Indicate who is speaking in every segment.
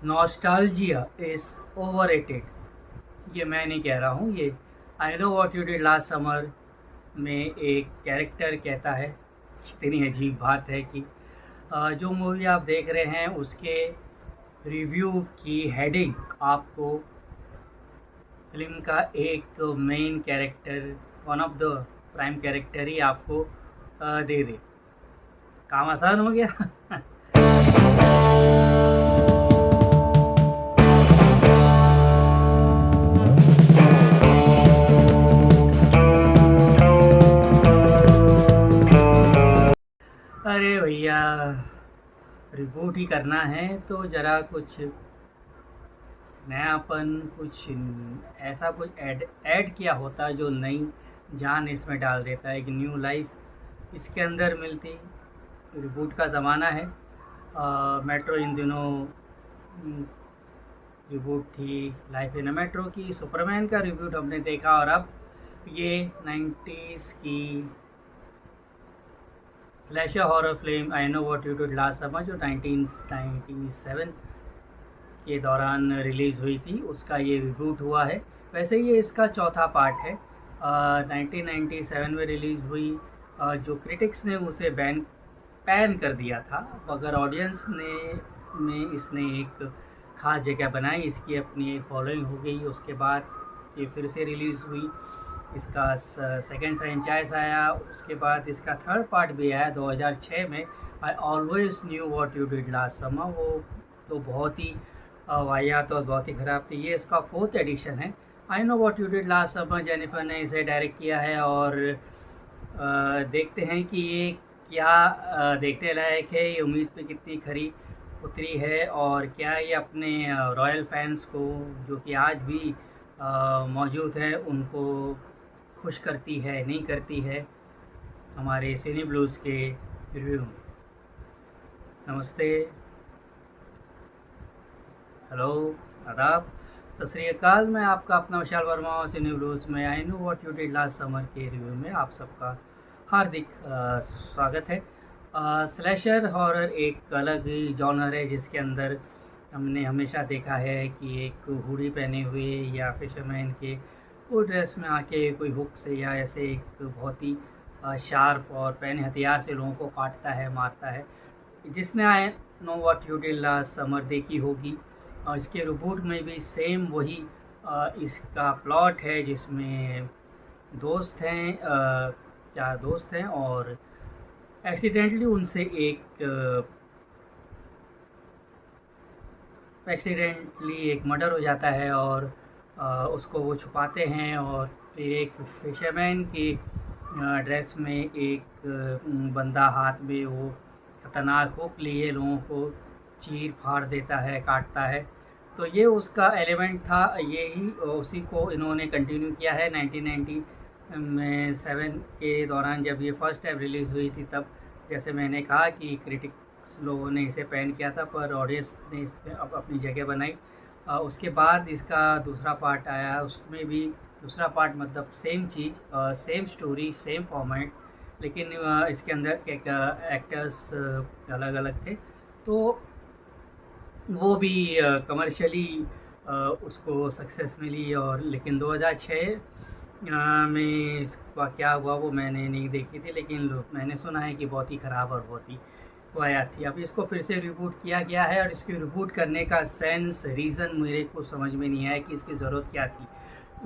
Speaker 1: Nostalgia is overrated. ये मैं नहीं कह रहा हूँ, ये I know what you did last summer में एक कैरेक्टर कहता है। कितनी अजीब बात है कि जो मूवी आप देख रहे हैं उसके रिव्यू की हेडिंग आपको फिल्म का एक main character, one of the prime character ही आपको दे दे। काम आसान हो गया। अरे भैया, रिबूट ही करना है तो ज़रा कुछ नयापन, कुछ ऐसा कुछ ऐड ऐड किया होता जो नई जान इसमें डाल देता है, एक न्यू लाइफ इसके अंदर मिलती। रिबूट का ज़माना है। मेट्रो इन दिनों रिबूट थी, लाइफ इन अ मेट्रो की, सुपरमैन का रिबूट हमने देखा, और अब ये 90s की slasher horror film I know what you did last summer जो 1997 के दौरान रिलीज़ हुई थी, उसका ये रिबूट हुआ है। वैसे ये इसका चौथा पार्ट है। 1997 में रिलीज़ हुई, जो क्रिटिक्स ने उसे पैन कर दिया था, मगर ऑडियंस ने में इसने एक ख़ास जगह बनाई, इसकी अपनी एक फॉलोइंग हो गई। उसके बाद ये फिर से रिलीज़ हुई, इसका सेकंड फ्रेंचाइज आया, उसके बाद इसका थर्ड पार्ट भी आया 2006 में, I always knew what you did last summer. वो तो बहुत ही वाहियात और बहुत ही ख़राब थी। ये इसका फोर्थ एडिशन है। I know what you did last summer Jennifer ने इसे डायरेक्ट किया है, और देखते हैं कि ये क्या देखने लायक है, ये उम्मीद पे कितनी खरी उतरी है, और क्या ये अपने रॉयल फैंस को, जो कि आज भी मौजूद है, उनको खुश करती है, नहीं करती है। हमारे सिनी ब्लूज़ के रिव्यू में। नमस्ते, हेलो, आदाब, सत श्री अकाल। मैं आपका अपना विशाल वर्मा और सिनी ब्लूज़ में I know what you did last summer के रिव्यू में आप सबका हार्दिक स्वागत है। स्लैशर हॉरर एक अलग ही जॉनर है, जिसके अंदर हमने हमेशा देखा है कि एक हुडी पहने हुए या फिशरमैन के वो ड्रेस में आके कोई हुक से या ऐसे एक बहुत ही शार्प और पैने हथियार से लोगों को काटता है, मारता है। जिसने I know what you did last summer देखी होगी, और इसके रिबूट में भी सेम वही इसका प्लॉट है, जिसमें दोस्त हैं, चार दोस्त हैं, और एक्सीडेंटली उनसे एक मर्डर हो जाता है, और उसको वो छुपाते हैं, और फिर एक फिशरमैन की ड्रेस में एक बंदा हाथ में वो खतरनाक हुक लिए लोगों को चीर फाड़ देता है, काटता है। तो ये उसका एलिमेंट था, ये ही उसी को इन्होंने कंटिन्यू किया है 1990 में 7 के दौरान, जब ये फर्स्ट टाइम रिलीज़ हुई थी। तब जैसे मैंने कहा कि क्रिटिक्स लोगों ने इसे पैन किया था, पर ऑडियंस ने इस पर अपनी जगह बनाई। उसके बाद इसका दूसरा पार्ट आया, उसमें भी दूसरा पार्ट मतलब सेम चीज़, सेम स्टोरी, सेम फॉर्मेट, लेकिन इसके अंदर एक एक्टर्स अलग अलग थे। तो वो भी कमर्शियली उसको सक्सेस मिली, और लेकिन 2006 में इसका क्या हुआ वो मैंने नहीं देखी थी, लेकिन मैंने सुना है कि बहुत ही ख़राब और बहुत ही वाहियात थी। अब इसको फिर से रिबूट किया गया है, और इसके रिबूट करने का सेंस, रीज़न मेरे को समझ में नहीं आया कि इसकी ज़रूरत क्या थी।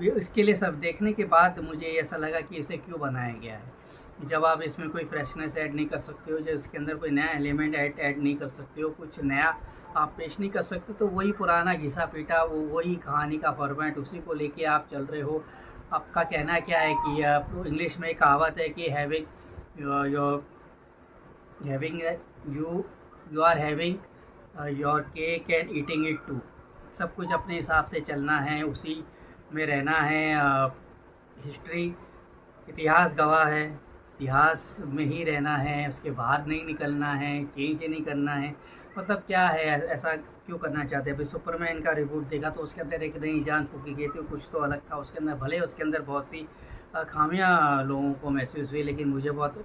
Speaker 1: इसके लिए सब देखने के बाद मुझे ऐसा लगा कि इसे क्यों बनाया गया है। जब आप इसमें कोई फ्रेशनेस ऐड नहीं कर सकते हो, जब इसके अंदर कोई नया एलिमेंट ऐड नहीं कर सकते हो, कुछ नया आप पेश नहीं कर सकते, तो वही पुराना घिसा पीटा वही कहानी का फॉर्मेट, उसी को लेके आप चल रहे हो। आपका कहना क्या है कि आप, इंग्लिश में कहावत है कि your having you are having your cake and eating it too. सब कुछ अपने हिसाब से चलना है, उसी में रहना है। हिस्ट्री, इतिहास गवाह है, इतिहास में ही रहना है, उसके बाहर नहीं निकलना है, चेंज नहीं करना है। मतलब क्या है, ऐसा क्यों करना चाहते हैं? अभी सुपरमैन का रिबूट देखा तो उसके अंदर एक नई जान फूँकी गई थी, कुछ तो अलग था उसके अंदर। भले उसके अंदर बहुत सी खामियां लोगों को महसूस हुई, लेकिन मुझे बहुत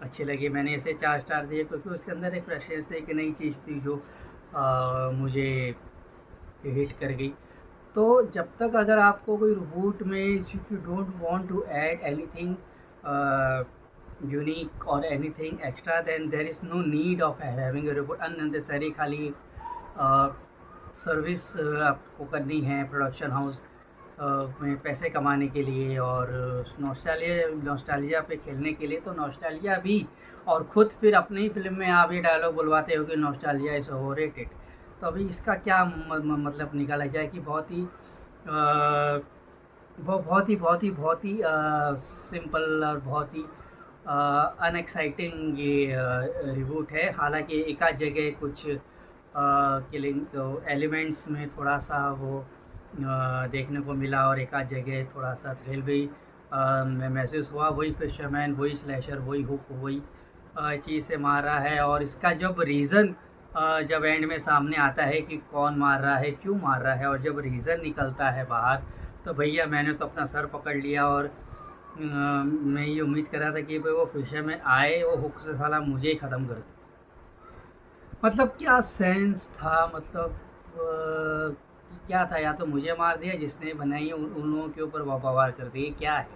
Speaker 1: अच्छी लगी। मैंने इसे 4 स्टार दिए, क्योंकि उसके अंदर एक फ्रेशनेस थी, एक नई चीज़ थी जो मुझे हिट कर गई। तो जब तक अगर आपको कोई रिबूट में if you don't want to add anything unique और anything extra, then there is no need of having a reboot. Unnecessary खाली सर्विस आपको करनी है प्रोडक्शन हाउस में पैसे कमाने के लिए और नॉस्टैल्जिया पे खेलने के लिए। तो नॉस्टैल्जिया भी, और ख़ुद फिर अपनी ही फ़िल्म में आप ये डायलॉग बुलवाते हो कि नॉस्टैल्जिया इज़ ओवररेटेड। तो अभी इसका क्या मतलब निकाला जाए कि बहुत ही सिंपल और बहुत ही अनएक्साइटिंग ये रिबूट है। हालांकि एक आध जगह कुछ किलिंग एलिमेंट्स में थोड़ा सा वो देखने को मिला और एक आध जगह थोड़ा सा थ्रिल भी महसूस हुआ। वही फिशरमैन, वही स्लैशर, वही हुक, वही चीज़ से मार रहा है। और इसका जब रीज़न जब एंड में सामने आता है कि कौन मार रहा है, क्यों मार रहा है, और जब रीज़न निकलता है बाहर, तो भैया मैंने तो अपना सर पकड़ लिया। और मैं ये उम्मीद कर रहा था कि भाई वो फिशरमैन आए, वो हुक से साला मुझे ही ख़त्म कर दे। मतलब क्या सेंस था, मतलब क्या था, या तो मुझे मार दिया जिसने बनाई है, उन लोगों के ऊपर वार कर दिए, क्या है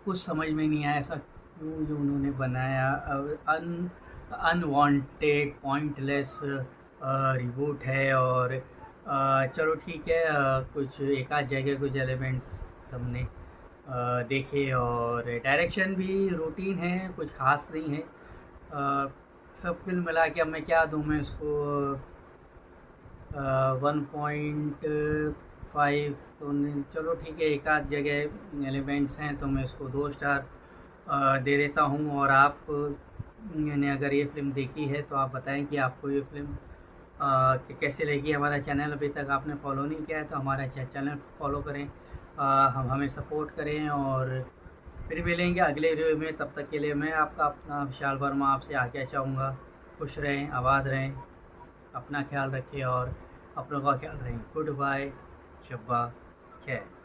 Speaker 1: कुछ समझ में नहीं आया। ऐसा क्यों जो उन्होंने बनाया, अनवांटेड पॉइंटलेस रिबूट है। और चलो ठीक है, कुछ एक आध जगह कुछ एलिमेंट्स हमने देखे, और डायरेक्शन भी रूटीन है, कुछ ख़ास नहीं है। सब फिल्म मिला के अब मैं क्या दूँ, मैं इसको 1.5 तो नहीं, चलो ठीक है, एक आध जगह एलिमेंट्स हैं तो मैं इसको 2 स्टार दे देता हूँ। और आप ने अगर ये फ़िल्म देखी है तो आप बताएं कि आपको ये फ़िल्म कैसे लगी। हमारा चैनल अभी तक आपने फॉलो नहीं किया है तो हमारा चैनल फॉलो करें, हम हमें सपोर्ट करें। और फिर मिलेंगे अगले वीडियो में, तब तक के लिए मैं आपका अपना विशाल वर्मा आपसे आज्ञा चाहूँगा। खुश रहें, आबाद रहें, अपना ख्याल रखें और अपनों का ख्याल रखें। गुड बाय, शब्बा खैर।